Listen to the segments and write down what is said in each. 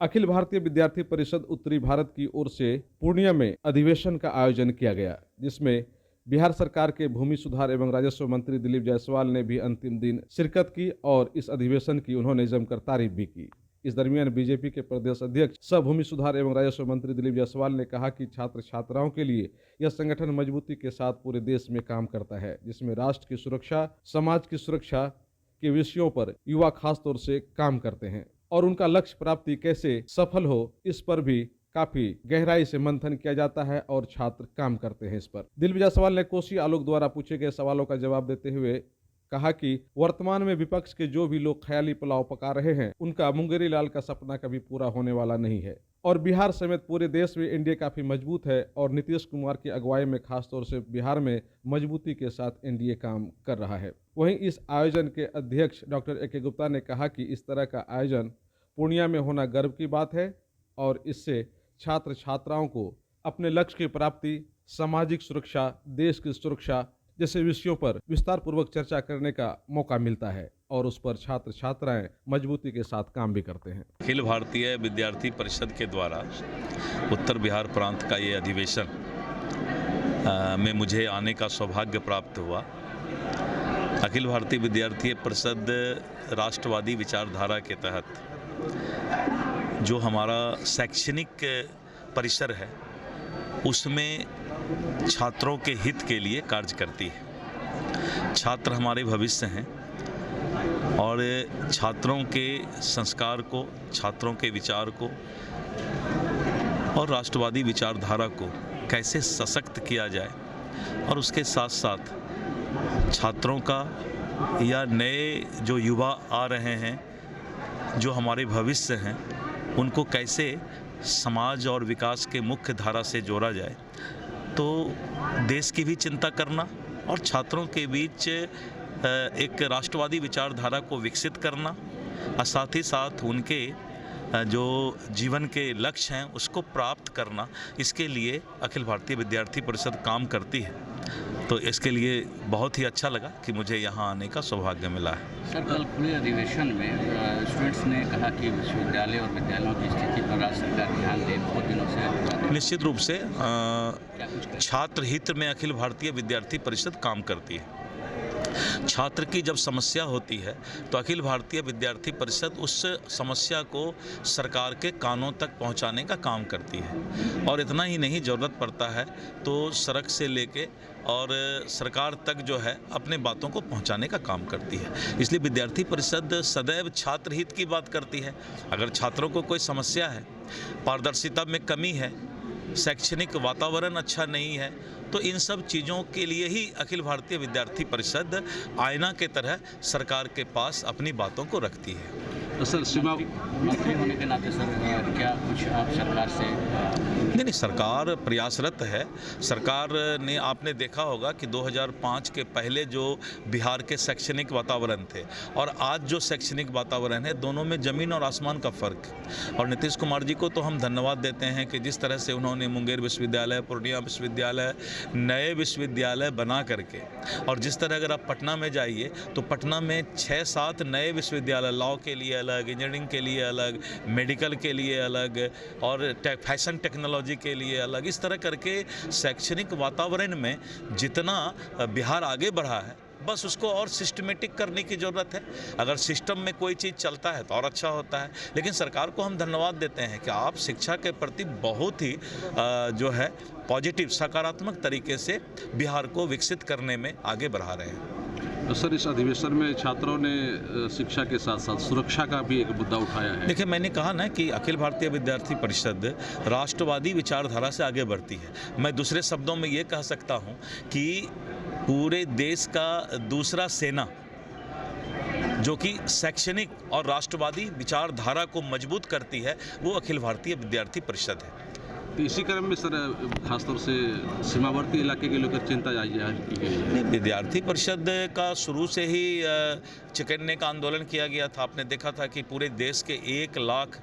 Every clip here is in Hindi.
अखिल भारतीय विद्यार्थी परिषद उत्तरी भारत की ओर से पूर्णिया में अधिवेशन का आयोजन किया गया, जिसमें बिहार सरकार के भूमि सुधार एवं राजस्व मंत्री दिलीप जायसवाल ने भी अंतिम दिन शिरकत की और इस अधिवेशन की उन्होंने जमकर तारीफ भी की। इस दरमियान बीजेपी के प्रदेश अध्यक्ष सह भूमि सुधार एवं राजस्व मंत्री दिलीप जायसवाल ने कहा कि छात्र छात्राओं के लिए यह संगठन मजबूती के साथ पूरे देश में काम करता है, जिसमें राष्ट्र की सुरक्षा, समाज की सुरक्षा के विषयों पर युवा खास तौर से काम करते हैं और उनका लक्ष्य प्राप्ति कैसे सफल हो, इस पर भी काफी गहराई से मंथन किया जाता है और छात्र काम करते हैं इस पर। दिलीप जायसवाल ने कोसी आलोक द्वारा पूछे गए सवालों का जवाब देते हुए कहा कि वर्तमान में विपक्ष के जो भी लोग ख्याली पुलाव पका रहे हैं, उनका मुंगेरी लाल का सपना कभी पूरा होने वाला नहीं है और बिहार समेत पूरे देश में एनडीए काफी मजबूत है और नीतीश कुमार की अगुवाई में खासतौर से बिहार में मजबूती के साथ एनडीए काम कर रहा है। वहीं इस आयोजन के अध्यक्ष डॉक्टर ए के गुप्ता ने कहा कि इस तरह का आयोजन पूर्णिया में होना गर्व की बात है और इससे छात्र छात्राओं को अपने लक्ष्य की प्राप्ति, सामाजिक सुरक्षा, देश की सुरक्षा जैसे विषयों पर विस्तार पूर्वक चर्चा करने का मौका मिलता है और उस पर छात्र छात्राएं मजबूती के साथ काम भी करते हैं। अखिल भारतीय विद्यार्थी परिषद के द्वारा उत्तर बिहार प्रांत का ये अधिवेशन में मुझे आने का सौभाग्य प्राप्त हुआ। अखिल भारतीय विद्यार्थी परिषद राष्ट्रवादी विचारधारा के तहत जो हमारा शैक्षणिक परिसर है, उसमें छात्रों के हित के लिए कार्य करती है। छात्र हमारे भविष्य हैं और छात्रों के संस्कार को, छात्रों के विचार को और राष्ट्रवादी विचारधारा को कैसे सशक्त किया जाए और उसके साथ साथ छात्रों का या नए जो युवा आ रहे हैं, जो हमारे भविष्य हैं, उनको कैसे समाज और विकास के मुख्य धारा से जोड़ा जाए, तो देश की भी चिंता करना और छात्रों के बीच एक राष्ट्रवादी विचारधारा को विकसित करना और साथ ही साथ उनके जो जीवन के लक्ष्य हैं उसको प्राप्त करना, इसके लिए अखिल भारतीय विद्यार्थी परिषद काम करती है। तो इसके लिए बहुत ही अच्छा लगा कि मुझे यहाँ आने का सौभाग्य मिला है। सर, कल खुले अधिवेशन में स्टूडेंट्स ने कहा कि विश्वविद्यालय और विद्यालयों की स्थिति पर राज्य सरकार ध्यान दे, बहुत दिनों से। निश्चित रूप से छात्र हित में अखिल भारतीय विद्यार्थी परिषद काम करती है। छात्र की जब समस्या होती है तो अखिल भारतीय विद्यार्थी परिषद उस समस्या को सरकार के कानों तक पहुंचाने का काम करती है और इतना ही नहीं, ज़रूरत पड़ता है तो सड़क से लेके और सरकार तक जो है अपने बातों को पहुंचाने का काम करती है। इसलिए विद्यार्थी परिषद सदैव छात्र हित की बात करती है। अगर छात्रों को कोई समस्या है, पारदर्शिता में कमी है, शैक्षणिक वातावरण अच्छा नहीं है, तो इन सब चीज़ों के लिए ही अखिल भारतीय विद्यार्थी परिषद आईना के तरह सरकार के पास अपनी बातों को रखती है। तो सर, मंत्री होने के नाते सर, क्या कुछ आप सरकार से? नहीं, सरकार प्रयासरत है। सरकार ने, आपने देखा होगा कि 2005 के पहले जो बिहार के शैक्षणिक वातावरण थे और आज जो शैक्षणिक वातावरण है, दोनों में ज़मीन और आसमान का फ़र्क है। और नीतीश कुमार जी को तो हम धन्यवाद देते हैं कि जिस तरह से उन्होंने मुंगेर विश्वविद्यालय, पूर्णिया विश्वविद्यालय, नए विश्वविद्यालय बना करके, और जिस तरह अगर आप पटना में जाइए तो पटना में 6-7 नए विश्वविद्यालय, लॉ के लिए अलग, इंजीनियरिंग के लिए अलग, मेडिकल के लिए अलग और फैशन टेक्नोलॉजी के लिए अलग, इस तरह करके शैक्षणिक वातावरण में जितना बिहार आगे बढ़ा है, बस उसको और सिस्टमेटिक करने की ज़रूरत है। अगर सिस्टम में कोई चीज़ चलता है तो और अच्छा होता है। लेकिन सरकार को हम धन्यवाद देते हैं कि आप शिक्षा के प्रति बहुत ही जो है पॉजिटिव, सकारात्मक तरीके से बिहार को विकसित करने में आगे बढ़ा रहे हैं। तो सर, इस अधिवेशन में छात्रों ने शिक्षा के साथ साथ सुरक्षा का भी एक मुद्दा उठाया है। देखिए, मैंने कहा ना कि अखिल भारतीय विद्यार्थी परिषद राष्ट्रवादी विचारधारा से आगे बढ़ती है। मैं दूसरे शब्दों में ये कह सकता हूँ कि पूरे देश का दूसरा सेना जो कि शैक्षणिक और राष्ट्रवादी विचारधारा को मजबूत करती है, वो अखिल भारतीय विद्यार्थी परिषद है। तो इसी क्रम में सर खासतौर से सीमावर्ती इलाके के लेकर चिंता जाहिर की गई है। नहीं, विद्यार्थी परिषद का शुरू से ही चिकन्ने का आंदोलन किया गया था। आपने देखा था कि पूरे देश के 1 लाख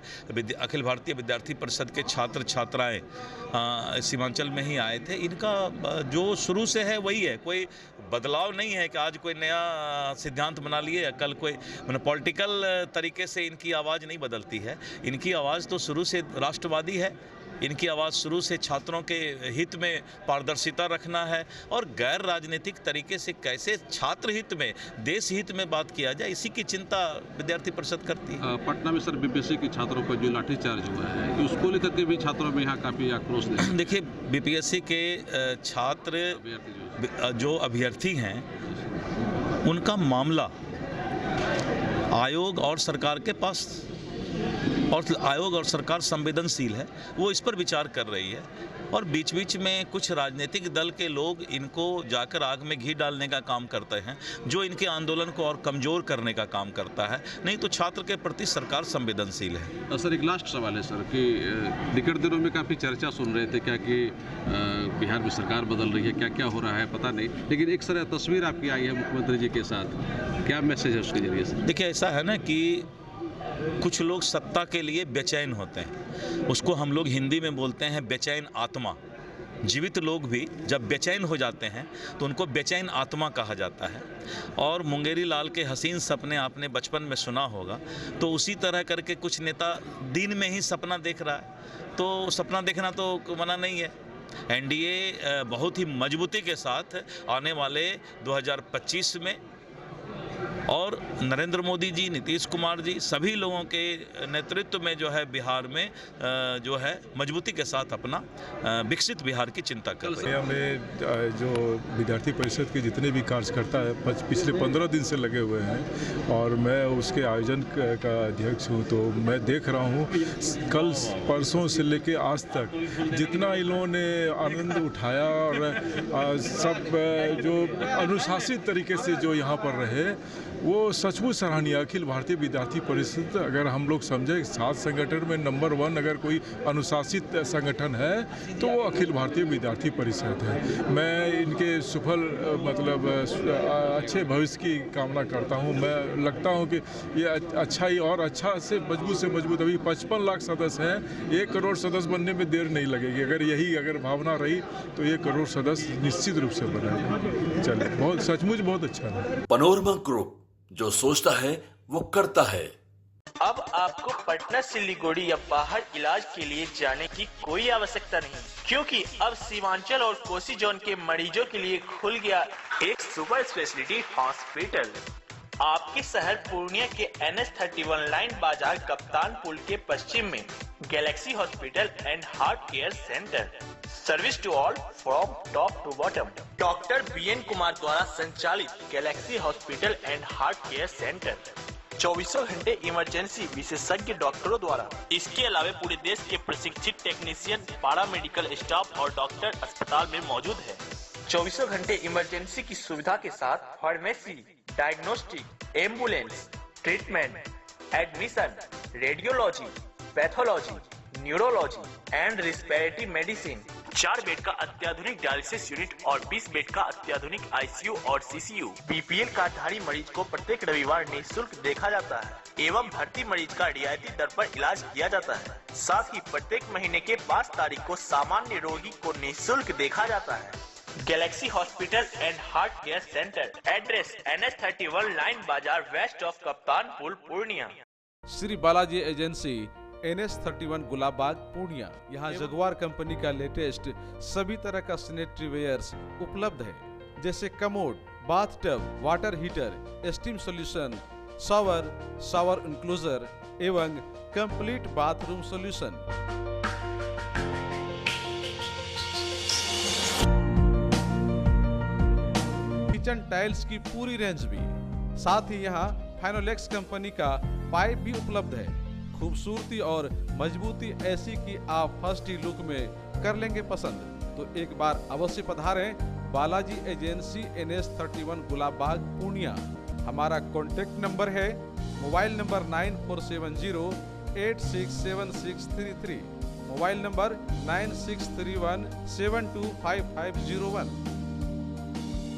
अखिल भारतीय विद्यार्थी परिषद के छात्र छात्राएं सीमांचल में ही आए थे। इनका जो शुरू से है वही है, कोई बदलाव नहीं है कि आज कोई नया सिद्धांत बना लिए या कल कोई पॉलिटिकल तरीके से इनकी आवाज़ नहीं बदलती है। इनकी आवाज़ तो शुरू से राष्ट्रवादी है। इनकी आवाज़ शुरू से छात्रों के हित में पारदर्शिता रखना है और गैर राजनीतिक तरीके से कैसे छात्र हित में, देश हित में बात किया जाए, इसी की चिंता विद्यार्थी परिषद करती है। पटना में सर बीपीएससी के छात्रों पर जो लाठीचार्ज हुआ है कि उसको लेकर के भी छात्रों में यहाँ काफ़ी आक्रोश है। देखिए, बीपीएससी के छात्र जो अभ्यर्थी हैं उनका मामला आयोग और सरकार के पास, और आयोग और सरकार संवेदनशील है, वो इस पर विचार कर रही है। और बीच बीच में कुछ राजनीतिक दल के लोग इनको जाकर आग में घी डालने का काम करते हैं, जो इनके आंदोलन को और कमज़ोर करने का काम करता है। नहीं तो छात्र के प्रति सरकार संवेदनशील है। सर एक लास्ट सवाल है सर कि निकट दिनों में काफ़ी चर्चा सुन रहे थे क्या कि बिहार में सरकार बदल रही है, क्या क्या हो रहा है पता नहीं, लेकिन एक सर तस्वीर आपकी आई है मुख्यमंत्री जी के साथ, क्या मैसेज है उसके जरिए से? देखिए, ऐसा है ना कि कुछ लोग सत्ता के लिए बेचैन होते हैं, उसको हम लोग हिंदी में बोलते हैं बेचैन आत्मा। जीवित लोग भी जब बेचैन हो जाते हैं तो उनको बेचैन आत्मा कहा जाता है। और मुंगेरी लाल के हसीन सपने आपने बचपन में सुना होगा, तो उसी तरह करके कुछ नेता दिन में ही सपना देख रहा है, तो सपना देखना तो मना नहीं है। एनडीए बहुत ही मजबूती के साथ आने वाले 2025 में, और नरेंद्र मोदी जी, नीतीश कुमार जी, सभी लोगों के नेतृत्व में जो है बिहार में जो है मजबूती के साथ अपना विकसित बिहार की चिंता कर रही है। में जो विद्यार्थी परिषद के जितने भी कार्यकर्ता है पिछले 15 दिन से लगे हुए हैं और मैं उसके आयोजन का अध्यक्ष हूँ, तो मैं देख रहा हूँ कल परसों से लेके आज तक जितना इन लोगों ने आनंद उठाया और सब जो अनुशासित तरीके से जो यहाँ पर रहे वो सचमुच सराहनीय। अखिल भारतीय विद्यार्थी परिषद अगर हम लोग समझे 7 संगठन में नंबर 1 अगर कोई अनुशासित संगठन है तो वो अखिल भारतीय विद्यार्थी परिषद है। मैं इनके सफल मतलब अच्छे भविष्य की कामना करता हूँ। मैं लगता हूँ कि ये अच्छा ही और अच्छा से मजबूत अभी 55 लाख सदस्य हैं, 1 करोड़ सदस्य बनने में देर नहीं लगेगी। अगर भावना रही तो 1 करोड़ सदस्य निश्चित रूप से बनेगा। चलिए, बहुत सचमुच बहुत अच्छा है। पनोरमा ग्रुप, जो सोचता है वो करता है। अब आपको पटना, सिलीगुड़ी या बाहर इलाज के लिए जाने की कोई आवश्यकता नहीं, क्योंकि अब सीमांचल और कोसी जोन के मरीजों के लिए खुल गया एक सुपर स्पेशलिटी हॉस्पिटल। आपके शहर पूर्णिया के NH31 लाइन बाजार कप्तान पुल के पश्चिम में galaxy hospital and heart care centre. Service to all from top to bottom. Doctor BN Kumar द्वारा संचालित galaxy hospital and heart care centre 24 घंटे इमरजेंसी विशेषज्ञ डॉक्टरों द्वारा। इसके अलावा पूरे देश के प्रशिक्षित टेक्नीशियन, पारा मेडिकल स्टाफ और डॉक्टर अस्पताल में मौजूद है। 24 घंटे इमरजेंसी की सुविधा के साथ pharmacy, diagnostic, ambulance, treatment, admission, radiology, pathology, neurology and respiratory medicine. 4 bed का अत्याधुनिक डायलिसिस यूनिट और 20 बेड का अत्याधुनिक ICU और CCU। BPL कार्डधारी मरीज को प्रत्येक रविवार निःशुल्क देखा जाता है एवं भर्ती मरीज का रियायती दर पर इलाज किया जाता है। साथ ही प्रत्येक महीने के 5 तारीख को सामान्य रोगी को निःशुल्क देखा जाता है। Galaxy hospital and heart care centre, address NH31 line बाजार west of Kaptan Pul, Purnia. Shri Balaji agency, NH31 Gulabbagh, Purnia. यहाँ जगुआर कंपनी का लेटेस्ट सभी तरह का सैनिटरी वेयर्स उपलब्ध है, जैसे commode, bathtub, water heater, steam solution, shower enclosure एवं complete bathroom solution. Kitchen tiles की पूरी रेंज भी, साथ ही यहाँ फाइनोलेक्स कंपनी का पाइप भी उपलब्ध है। खूबसूरती और मजबूती ऐसी कि आप फर्स्ट ही लुक में कर लेंगे पसंद। तो एक बार अवश्य पधारें बालाजी एजेंसी, NH31 गुलाबबाग, पूर्णिया। हमारा कॉन्टेक्ट नंबर है मोबाइल नंबर 9470867633, मोबाइल नंबर 9631725501।